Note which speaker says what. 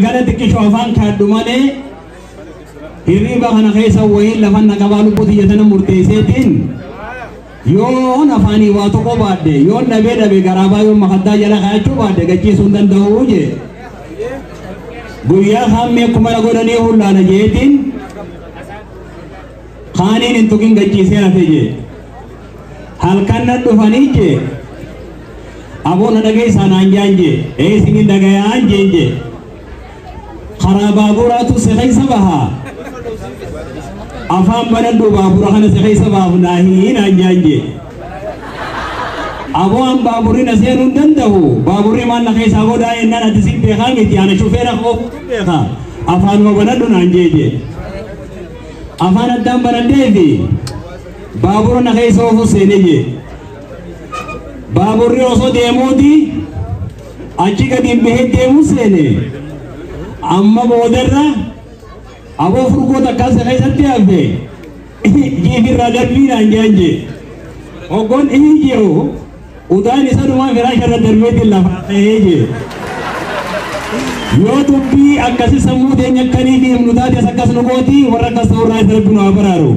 Speaker 1: قالت كي شوفان كادو مالي هريبا خنا خيسا وهي لفن قبالو بوتي يتنا مرتيسيتين يون افاني واتو کو بعد يون نبي نبي غرابا يوم مخدا جلا خاچو بعد گچي سندن دوجه گويا خام میں کمرا گورنی ہولا نہ جیتين خانين انتوکين گچي سے اتجه halkan dufani je abo na dagay sananjanje e singin dagay anje kharababura tu sekhay sabaha afam banadu babura khana sekhay sabahu nahi nanjanje abo am baburina senun dandahu baburi man nakhay sagoda enna nadisi be khangi ti ana chufera ko be kha afan mo banadu nanjeje afan adam banadevi babur nakhay sofu seneje babur oso demodi achi ka dimbe demu sene amma boderra abo furko takka sekhay satte ave jibi radarbi nanjanje ogon ehijeo udani sanuma firashara darbeti lafa eje yo tubbi akasi samu de nyakani di mudade sakas nugoti waraka sawra darbuna abararu